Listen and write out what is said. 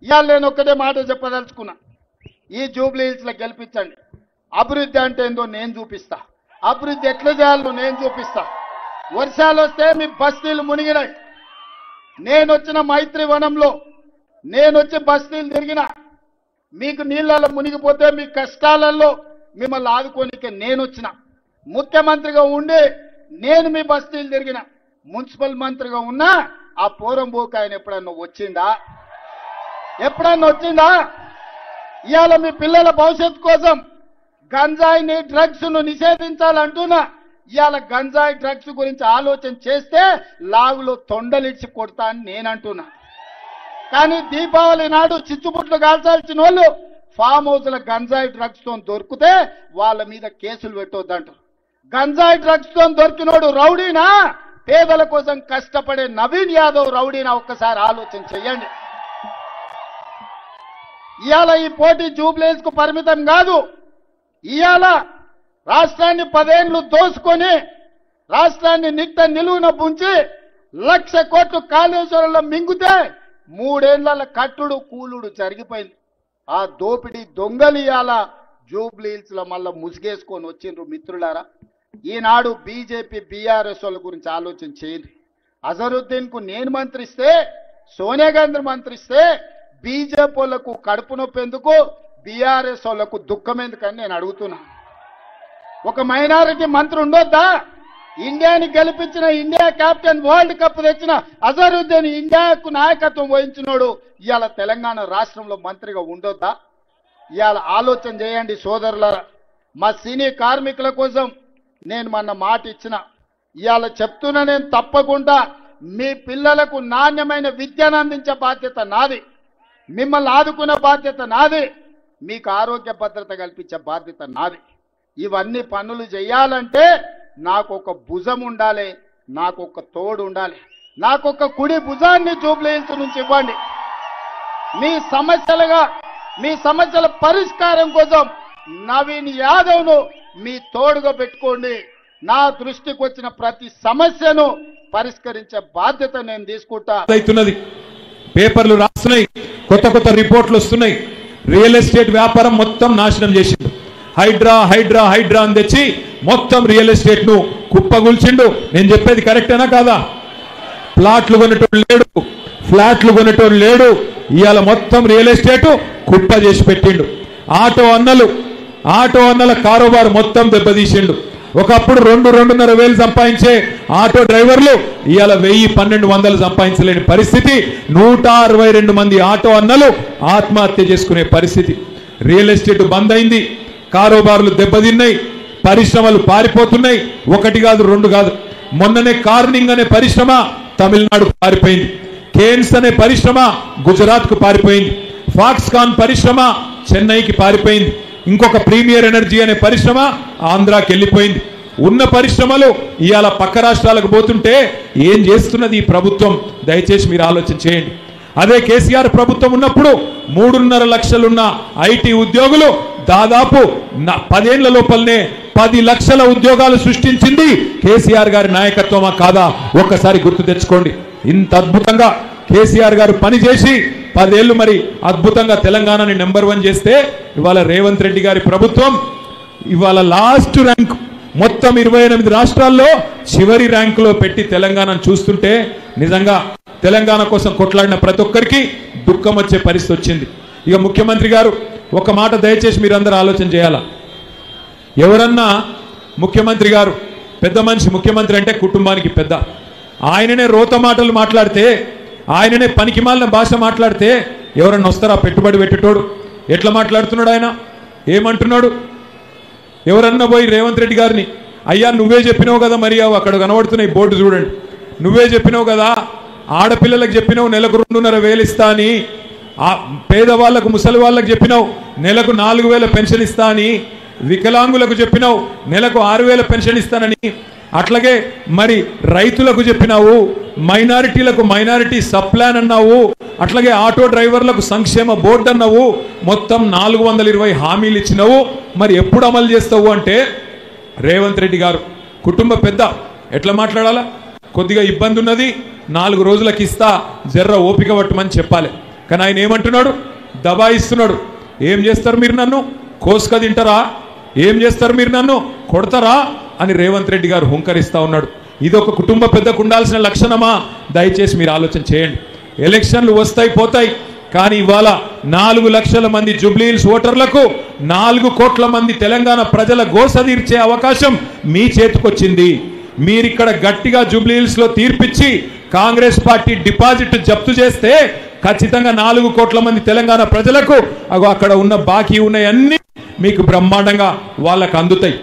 ఇవాళ నేను ఒక్కటే మాట చెప్పదలుచుకున్నా, ఈ జూబ్లీ హిల్స్లో గెలిపించండి. అభివృద్ధి అంటే ఏందో నేను చూపిస్తా, అభివృద్ధి ఎట్లా చేయాలో నేను చూపిస్తా. వర్షాలు వస్తే మీ బస్తీలు మునిగినాయి. నేను వచ్చిన మైత్రి వనంలో నేను వచ్చి బస్తీలు తిరిగిన, మీకు నీళ్ళలో మునిగిపోతే మీ కష్టాలలో మిమ్మల్ని ఆదుకోనికే నేను వచ్చిన. ముఖ్యమంత్రిగా ఉండి నేను మీ బస్తీలు తిరిగిన, మున్సిపల్ మంత్రిగా ఉన్నా ఆ పోరంబోకు ఆయన ఎప్పుడన్నా వచ్చిందా? ఎప్పుడన్నా వచ్చిందా? ఇవాళ మీ పిల్లల భవిష్యత్తు కోసం గంజాయిని డ్రగ్స్ ను నిషేధించాలంటున్నా. ఇవాళ గంజాయి డ్రగ్స్ గురించి ఆలోచన చేస్తే లాగులో తొండలిడ్చి కొడతా అని నేను అంటున్నా. కానీ దీపావళి నాడు చిచ్చుబుట్లు కాల్చాల్సిన వాళ్ళు ఫామ్ హౌస్ల గంజాయి డ్రగ్స్ తో దొరికితే వాళ్ళ మీద కేసులు పెట్టొద్దంటారు. గంజాయి డ్రగ్స్ తో దొరికినోడు రౌడీనా, పేదల కోసం కష్టపడే నవీన్ యాదవ్ రౌడీనా? ఒక్కసారి ఆలోచన చెయ్యండి. ఇవాళ ఈ పోటీ జూబ్లీస్ కు పరిమితం కాదు. ఇవాళ రాష్ట్రాన్ని 10 ఏళ్లు దోసుకొని రాష్ట్రాన్ని నిట్ట నిలువున పుంచి 1,00,000 కోట్లు కాళేశ్వరంలో మింగితే 3 ఏళ్ల కట్టుడు కూలుడు జరిగిపోయింది. ఆ దోపిడీ దొంగలు ఇవాళ జూబ్లీస్ లో మళ్ళా ముసుగేసుకొని వచ్చిండ్రు. మిత్రులారా, ఈనాడు బీజేపీ బీఆర్ఎస్ వాళ్ళ గురించి ఆలోచన చేయండి. అజరుద్దీన్ కు నేను మంత్రిస్తే, సోనియా గాంధీ మంత్రిస్తే బీజేపీ వాళ్ళకు కడుపు నొప్పి ఎందుకు, బీఆర్ఎస్ వాళ్ళకు దుఃఖం ఎందుకని నేను అడుగుతున్నా. ఒక మైనారిటీ మంత్రి ఉండొద్దా? ఇండియాని గెలిపించిన, ఇండియా కెప్టెన్, వరల్డ్ కప్ తెచ్చిన అజరుద్దీన్ ఇండియాకు నాయకత్వం వహించినోడు ఇవాళ తెలంగాణ రాష్ట్రంలో మంత్రిగా ఉండొద్దా? ఇవాళ ఆలోచన చేయండి సోదరులారా. మా సినీ కార్మికుల కోసం నేను మొన్న మాట ఇచ్చిన, ఇవాళ చెప్తున్నా, నేను తప్పకుండా మీ పిల్లలకు నాణ్యమైన విద్యను అందించే బాధ్యత నాది, మిమ్మల్ని ఆదుకునే బాధ్యత నాది, మీకు ఆరోగ్య భద్రత కల్పించే బాధ్యత నాది. ఇవన్నీ పనులు చేయాలంటే నాకు ఒక భుజం ఉండాలి, నాకు ఒక తోడు ఉండాలి. నాకు ఒక కుడి భుజాన్ని జూబ్లీ హిల్స్ నుంచి ఇవ్వండి. మీ సమస్యల పరిష్కారం కోసం నవీన్ యాదవ్ను మీ తోడుగా పెట్టుకోండి. నా దృష్టికి వచ్చిన ప్రతి సమస్యను పరిష్కరించే బాధ్యత నేను తీసుకుంటా. పేపర్లు రాస్తున్నాయి, కొత్త కొత్త రిపోర్ట్లు వస్తున్నాయి. రియల్ ఎస్టేట్ వ్యాపారం మొత్తం నాశనం చేసిండు. హైడ్రా హైడ్రా హైడ్రా అని తెచ్చి మొత్తం రియల్ ఎస్టేట్ ను కుప్పగూల్చిండు. నేను చెప్పేది కరెక్టేనా కాదా? ప్లాట్లు కొనేటోడు లేడు, ఫ్లాట్లు కొనేటోడు లేడు. ఇవాళ మొత్తం రియల్ ఎస్టేట్ కుప్ప చేసి పెట్టిండు. ఆటో అన్నల కారోబార్ మొత్తం దెబ్బతీసిండు. ఒకప్పుడు 2-2.5 వేలు సంపాదించే ఆటో డ్రైవర్లు ఇవాళ 1000-1200 సంపాదించలేని పరిస్థితి. 162 మంది ఆటో అన్నలు ఆత్మహత్య చేసుకునే పరిస్థితి. రియల్ ఎస్టేట్ బంద్ అయింది, కారోబార్లు దెబ్బతిన్నాయి, పరిశ్రమలు పారిపోతున్నాయి. 1 కాదు 2 కాదు. మొన్ననే కార్నింగ్ అనే పరిశ్రమ తమిళనాడు పారిపోయింది. కేన్స్ అనే పరిశ్రమ గుజరాత్ కు పారిపోయింది. ఫాక్స్కాన్ పరిశ్రమ చెన్నైకి పారిపోయింది. ఇంకొక ప్రీమియర్ ఎనర్జీ అనే పరిశ్రమ ఆంధ్రాకి వెళ్ళిపోయింది. ఉన్న పరిశ్రమలు ఇవాళ పక్క రాష్ట్రాలకు పోతుంటే ఏం చేస్తున్నది ఈ ప్రభుత్వం? దయచేసి మీరు ఆలోచన చేయండి. అదే కేసీఆర్ ప్రభుత్వం ఉన్నప్పుడు 3.5 లక్షలున్న ఐటీ ఉద్యోగులు దాదాపు 10 ఏళ్ల లోపలనే 10 లక్షల ఉద్యోగాలు సృష్టించింది కేసీఆర్ గారి నాయకత్వమా కాదా? ఒక్కసారి గుర్తు తెచ్చుకోండి. ఇంత అద్భుతంగా కేసీఆర్ గారు పనిచేసి 10 ఏళ్లు మరి అద్భుతంగా తెలంగాణని నెంబర్ 1 చేస్తే ఇవాళ రేవంత్ రెడ్డి గారి ప్రభుత్వం ఇవాళ లాస్ట్ ర్యాంక్ మొత్తం 28 రాష్ట్రాల్లో చివరి ర్యాంకులో పెట్టి తెలంగాణను చూస్తుంటే నిజంగా తెలంగాణ కోసం కొట్లాడిన ప్రతి ఒక్కరికి దుఃఖం వచ్చే పరిస్థితి వచ్చింది. ఇక ముఖ్యమంత్రి గారు ఒక మాట దయచేసి మీరందరూ ఆలోచన చేయాలా. ఎవరన్నా ముఖ్యమంత్రి గారు పెద్ద మనిషి, ముఖ్యమంత్రి అంటే కుటుంబానికి పెద్ద, ఆయననే రోత మాటలు మాట్లాడితే, ఆయననే పనికిమాలిన భాష మాట్లాడితే ఎవరన్నా వస్తారా? పెట్టుబడి పెట్టేటోడు ఎట్లా మాట్లాడుతున్నాడు ఆయన? ఏమంటున్నాడు? ఎవరన్నా పోయి రేవంత్ రెడ్డి గారిని, అయ్యా నువ్వే చెప్పినావు కదా, మరి అక్కడ కనబడుతున్నాయి బోర్డు చూడండి, నువ్వే చెప్పినావు కదా, ఆడపిల్లలకు చెప్పినావు నెలకు 2.5 వేలు ఇస్తా అని, పేదవాళ్లకు ముసలి వాళ్ళకు చెప్పినావు నెలకు 4,000 పెన్షన్ ఇస్తా అని, వికలాంగులకు చెప్పినావు నెలకు 6,000 పెన్షన్ ఇస్తానని, అట్లాగే మరి రైతులకు చెప్పినావు, మైనారిటీలకు మైనారిటీ సప్లాన్ అన్నావు, అట్లాగే ఆటో డ్రైవర్లకు సంక్షేమ బోర్డు అన్నావు, మొత్తం 420 హామీలు ఇచ్చినావు. మరి ఎప్పుడు అమలు చేస్తావు అంటే రేవంత్ రెడ్డి గారు కుటుంబ పెద్ద ఎట్లా మాట్లాడాలా? కొద్దిగా ఇబ్బంది ఉన్నది, 4 రోజులకి ఇస్తా, జర్ర ఓపిక పట్టమని చెప్పాలి. కానీ ఆయన ఏమంటున్నాడు? దబాయిస్తున్నాడు. ఏం చేస్తారు మీరు నన్ను? కోసుక తింటారా? ఏం చేస్తారు మీరు నన్ను? కొడతారా అని రేవంత్ రెడ్డి గారు హుంకరిస్తా ఉన్నాడు. ఇది ఒక కుటుంబ పెద్దకు ఉండాల్సిన లక్షణమా? దయచేసి మీరు ఆలోచన చేయండి. ఎలక్షన్లు వస్తాయి పోతాయి, కానీ ఇవాళ 4 లక్షల మంది జూబ్లీహిల్స్ ఓటర్లకు 4 కోట్ల మంది తెలంగాణ ప్రజల గోస తీర్చే అవకాశం మీ చేతికొచ్చింది. మీరిక్కడ గట్టిగా జూబ్లీహిల్స్ లో తీర్పిచ్చి కాంగ్రెస్ పార్టీ డిపాజిట్ జప్తు చేస్తే ఖచ్చితంగా 4 కోట్ల మంది తెలంగాణ ప్రజలకు అక్కడ ఉన్న బాకీ ఉన్నాయన్నీ మీకు బ్రహ్మాండంగా వాళ్ళకు అందుతాయి.